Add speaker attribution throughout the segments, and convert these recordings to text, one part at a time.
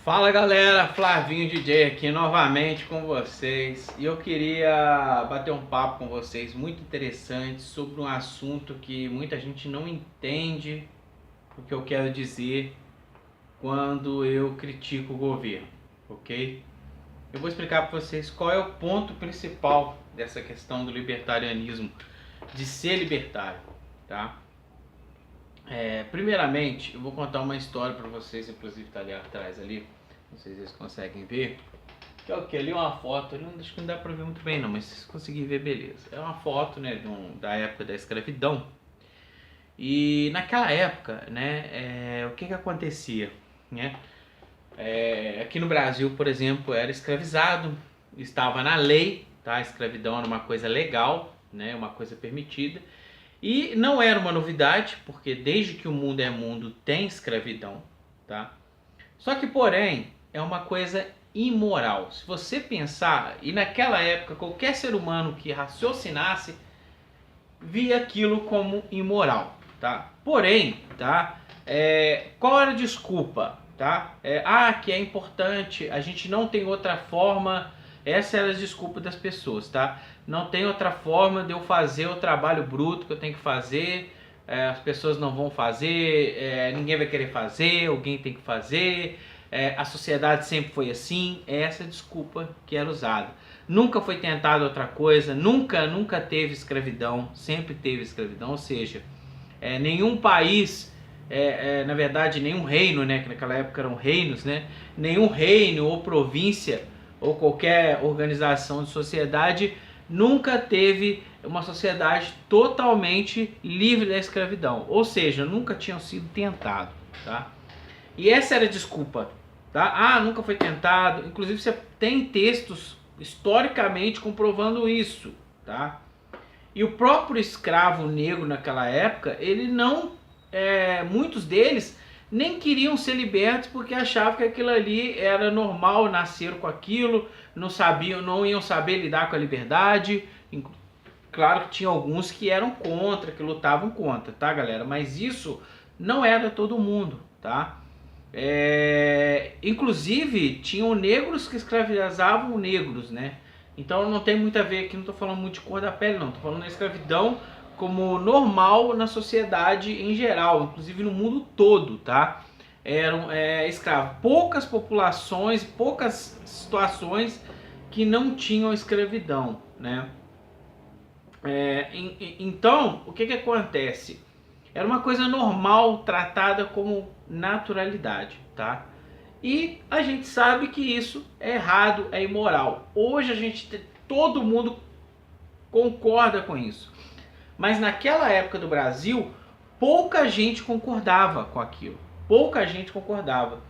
Speaker 1: Fala galera, Flavinho DJ aqui novamente com vocês e eu queria bater um papo com vocês muito interessante sobre um assunto que muita gente não entende o que eu quero dizer quando eu critico o governo, ok? Eu vou explicar para vocês qual é o ponto principal dessa questão do libertarianismo, de ser libertário, tá? Primeiramente, eu vou contar uma história para vocês, inclusive tá ali atrás ali, não sei se vocês conseguem ver. Que é o que? Ali uma foto, ali acho que não dá pra ver muito bem não, mas se vocês conseguirem ver, beleza. É uma foto, né, da época da escravidão. E naquela época, né, o que acontecia, né? Aqui no Brasil, por exemplo, era escravizado, estava na lei, tá? A escravidão era uma coisa legal, né, uma coisa permitida. E não era uma novidade, porque desde que o mundo é mundo tem escravidão, tá? Só que, porém, é uma coisa imoral. Se você pensar, e naquela época qualquer ser humano que raciocinasse via aquilo como imoral, tá? Porém, tá? Qual era a desculpa, tá? Que é importante, a gente não tem outra forma. Essa era a desculpa das pessoas, tá? Não tem outra forma de eu fazer o trabalho bruto que eu tenho que fazer. As pessoas não vão fazer, ninguém vai querer fazer, alguém tem que fazer. A sociedade sempre foi assim. É essa desculpa que era usada. Nunca foi tentado outra coisa, nunca teve escravidão, sempre teve escravidão, ou seja, nenhum país, na verdade nenhum reino, né, que naquela época eram reinos, né, nenhum reino ou província ou qualquer organização de sociedade nunca teve uma sociedade totalmente livre da escravidão, ou seja, nunca tinham sido tentados, tá? E essa era a desculpa, tá? Nunca foi tentado. Inclusive você tem textos historicamente comprovando isso, tá? E o próprio escravo negro naquela época, ele não, muitos deles nem queriam ser libertos porque achavam que aquilo ali era normal, nasceram com aquilo, não sabiam, não iam saber lidar com a liberdade. Claro que tinha alguns que eram contra, que lutavam contra, tá, galera? Mas isso não era todo mundo, tá? Inclusive tinham negros que escravizavam negros, né? Então não tem muito a ver aqui, não estou falando muito de cor da pele, não. Estou falando da escravidão como normal na sociedade em geral, inclusive no mundo todo, tá? Eram escravos. Poucas populações, poucas situações que não tinham escravidão, né? Então, o que acontece? Era uma coisa normal, tratada como naturalidade, tá? E a gente sabe que isso é errado, é imoral. Hoje todo mundo concorda com isso. Mas naquela época do Brasil, pouca gente concordava com aquilo. Pouca gente concordava.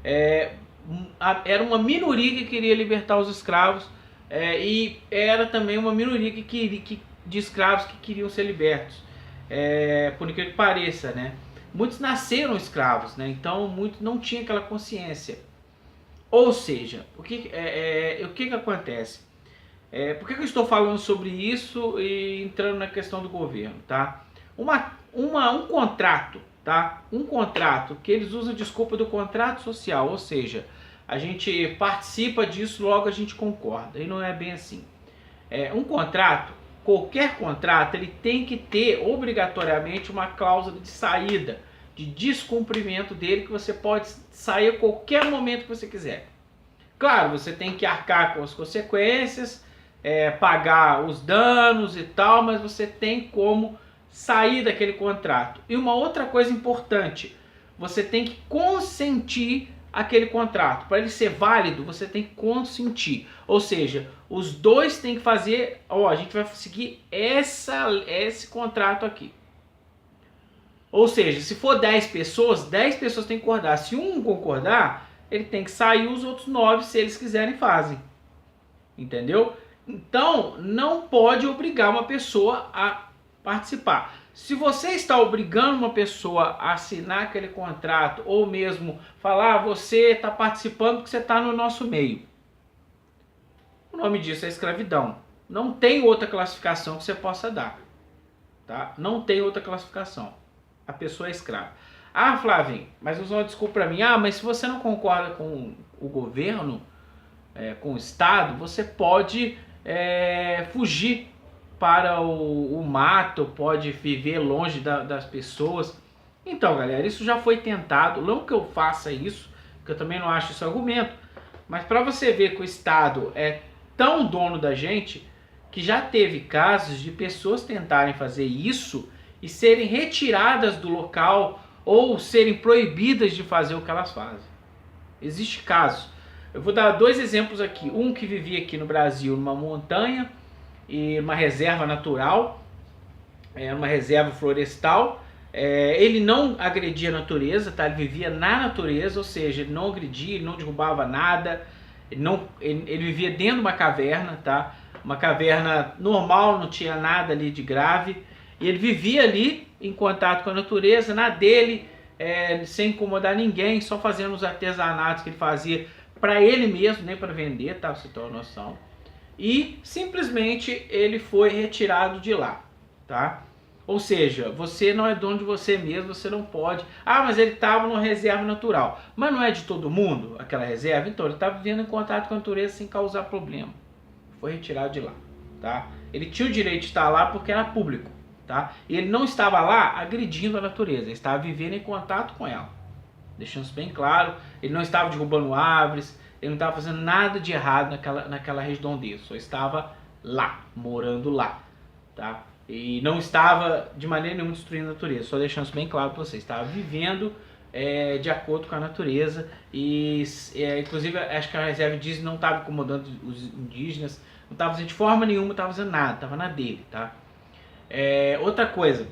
Speaker 1: Era uma minoria que queria libertar os escravos, e era também uma minoria de escravos que queriam ser libertos. Por incrível que pareça, né? Muitos nasceram escravos, né? Então muitos não tinham aquela consciência. Ou seja, o que acontece? Por que eu estou falando sobre isso e entrando na questão do governo, tá? Um contrato, tá? Um contrato que eles usam a desculpa do contrato social, ou seja, a gente participa disso, logo a gente concorda. E não é bem assim. Um contrato, qualquer contrato, ele tem que ter obrigatoriamente uma cláusula de saída, de descumprimento dele, que você pode sair a qualquer momento que você quiser. Claro, você tem que arcar com as consequências, pagar os danos e tal, mas você tem como sair daquele contrato. E uma outra coisa importante, você tem que consentir aquele contrato. Para ele ser válido, você tem que consentir. Ou seja, os dois têm que fazer, a gente vai seguir esse contrato aqui. Ou seja, se for 10 pessoas têm que concordar. Se um não concordar, ele tem que sair, os outros 9, se eles quiserem, fazem. Entendeu? Então, não pode obrigar uma pessoa a participar. Se você está obrigando uma pessoa a assinar aquele contrato, ou mesmo falar, você está participando porque você está no nosso meio, o nome disso é escravidão. Não tem outra classificação que você possa dar, tá? Não tem outra classificação. A pessoa é escrava. Ah, Flávio, mas usou uma desculpa para mim. Ah, mas se você não concorda com o governo, com o Estado, você pode fugir para o mato, pode viver longe das pessoas. Então, galera, isso já foi tentado. Não que eu faça isso, que eu também não acho isso argumento, mas para você ver que o Estado é tão dono da gente que já teve casos de pessoas tentarem fazer isso e serem retiradas do local ou serem proibidas de fazer o que elas fazem. Existem casos. Eu vou dar 2 exemplos aqui. Um que vivia aqui no Brasil, numa montanha e uma reserva natural, uma reserva florestal. Ele não agredia a natureza, tá? Ele vivia na natureza, ou seja, ele não agredia, ele não derrubava nada, ele vivia dentro de uma caverna, tá? Uma caverna normal, não tinha nada ali de grave, e ele vivia ali em contato com a natureza, na dele, sem incomodar ninguém, só fazendo os artesanatos que ele fazia para ele mesmo, nem para vender, tá? Pra você ter uma noção. E simplesmente ele foi retirado de lá, tá? Ou seja, você não é dono de você mesmo, você não pode. Ah, mas ele estava numa reserva natural. Mas não é de todo mundo aquela reserva? Então ele estava vivendo em contato com a natureza sem causar problema. Foi retirado de lá, tá? Ele tinha o direito de estar lá porque era público, tá? E ele não estava lá agredindo a natureza, ele estava vivendo em contato com ela. Deixando isso bem claro, ele não estava derrubando árvores, ele não estava fazendo nada de errado naquela redondeza, só estava lá, morando lá, tá? E não estava de maneira nenhuma destruindo a natureza, só deixando isso bem claro para vocês, estava vivendo de acordo com a natureza e inclusive acho que a reserva indígena não estava incomodando os indígenas, não estava fazendo de forma nenhuma, não estava fazendo nada, estava na dele, tá? Outra coisa,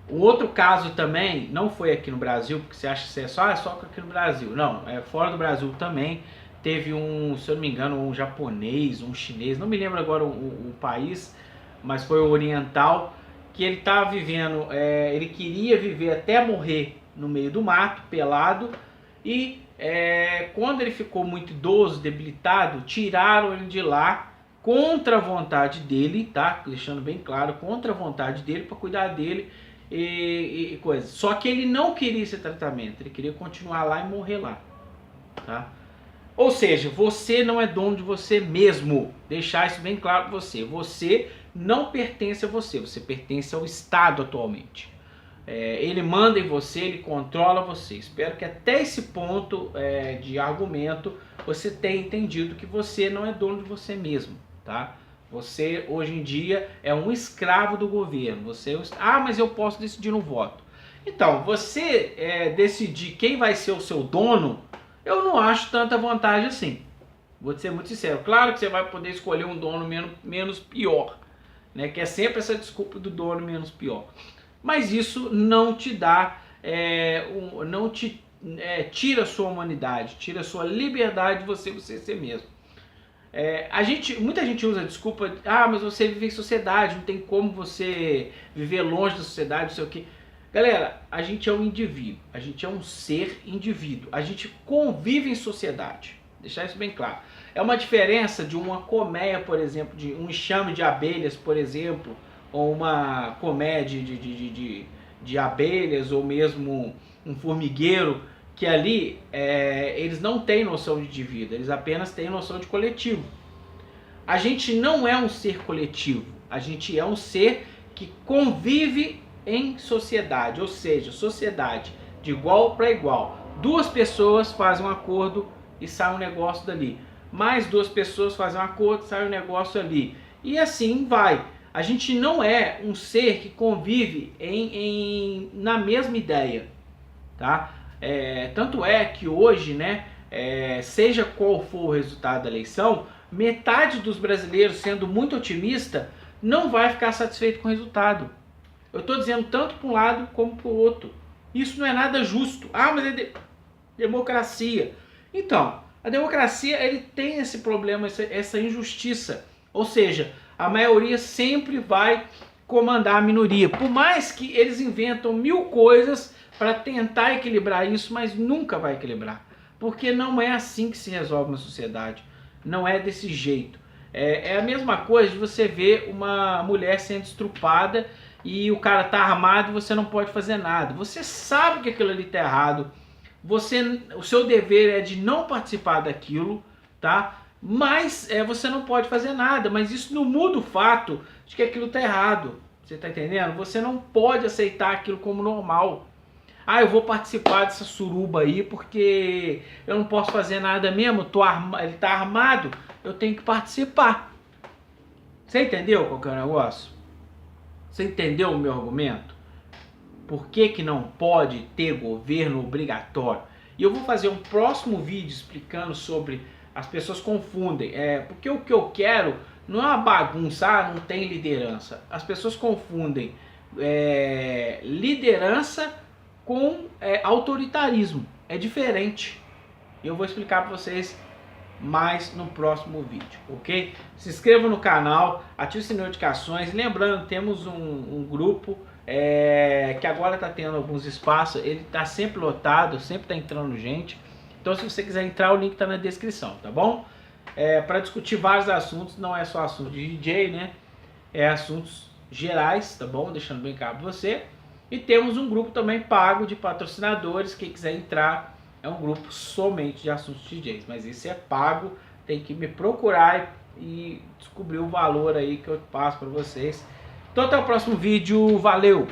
Speaker 1: o outro caso também, não foi aqui no Brasil, porque você acha que é só aqui no Brasil. Não, fora do Brasil também. Teve se eu não me engano, um japonês, um chinês, não me lembro agora o país, mas foi o oriental, que ele estava vivendo, ele queria viver até morrer no meio do mato, pelado, e quando ele ficou muito idoso, debilitado, tiraram ele de lá, contra a vontade dele, tá? Deixando bem claro, contra a vontade dele, para cuidar dele, e coisa. Só que ele não queria esse tratamento, ele queria continuar lá e morrer lá, tá? Ou seja, você não é dono de você mesmo. Deixar isso bem claro para você. Você não pertence a você, você pertence ao Estado atualmente. Ele manda em você, ele controla você. Espero que até esse ponto de argumento você tenha entendido que você não é dono de você mesmo, tá? Você, hoje em dia, é um escravo do governo. Mas eu posso decidir no voto. Então, você decidir quem vai ser o seu dono, eu não acho tanta vantagem assim. Vou ser muito sincero. Claro que você vai poder escolher um dono menos pior, né? Que é sempre essa desculpa do dono menos pior. Mas isso não te dá, não te tira a sua humanidade, tira a sua liberdade de você ser mesmo. Muita gente usa a desculpa, mas você vive em sociedade, não tem como você viver longe da sociedade, não sei o que. Galera, a gente é um indivíduo, a gente é um ser indivíduo, a gente convive em sociedade, deixar isso bem claro. É uma diferença de uma colmeia, por exemplo, de um enxame de abelhas, por exemplo, ou uma colmeia de abelhas, ou mesmo um formigueiro, que ali eles não têm noção de indivíduo, eles apenas têm noção de coletivo. A gente não é um ser coletivo, a gente é um ser que convive em sociedade, ou seja, sociedade de igual para igual. 2 pessoas fazem um acordo e sai um negócio dali. Mais 2 pessoas fazem um acordo e sai um negócio ali. E assim vai. A gente não é um ser que convive na mesma ideia, tá? Tanto é que hoje, né, seja qual for o resultado da eleição, metade dos brasileiros, sendo muito otimista, não vai ficar satisfeito com o resultado. Eu estou dizendo tanto para um lado como para o outro. Isso não é nada justo. Mas é democracia. Então, a democracia ele tem esse problema, essa injustiça. Ou seja, a maioria sempre vai comandar a minoria. Por mais que eles inventam 1000 coisas para tentar equilibrar isso, mas nunca vai equilibrar. Porque não é assim que se resolve uma sociedade. Não é desse jeito. É a mesma coisa de você ver uma mulher sendo estrupada e o cara tá armado e você não pode fazer nada. Você sabe que aquilo ali tá errado. O seu dever é de não participar daquilo, tá? Mas você não pode fazer nada. Mas isso não muda o fato de que aquilo tá errado. Você tá entendendo? Você não pode aceitar aquilo como normal. Ah, eu vou participar dessa suruba aí porque eu não posso fazer nada mesmo. Ele tá armado, eu tenho que participar. Você entendeu qual que é o negócio? Você entendeu o meu argumento? Por que que não pode ter governo obrigatório? E eu vou fazer um próximo vídeo explicando sobre... As pessoas confundem. Porque o que eu quero não é uma bagunça, não tem liderança. As pessoas confundem liderança com autoritarismo. É diferente. E eu vou explicar para vocês mais no próximo vídeo, ok? Se inscreva no canal, ative as notificações. Lembrando, temos um grupo que agora está tendo alguns espaços. Ele está sempre lotado, sempre está entrando gente. Então se você quiser entrar, o link está na descrição, tá bom? Para discutir vários assuntos, não é só assunto de DJ, né? É assuntos gerais, tá bom? Deixando bem claro para você. E temos um grupo também pago de patrocinadores. Quem quiser entrar, é um grupo somente de assuntos de DJs. Mas esse é pago, tem que me procurar e descobrir o valor aí que eu passo para vocês. Então até o próximo vídeo, valeu!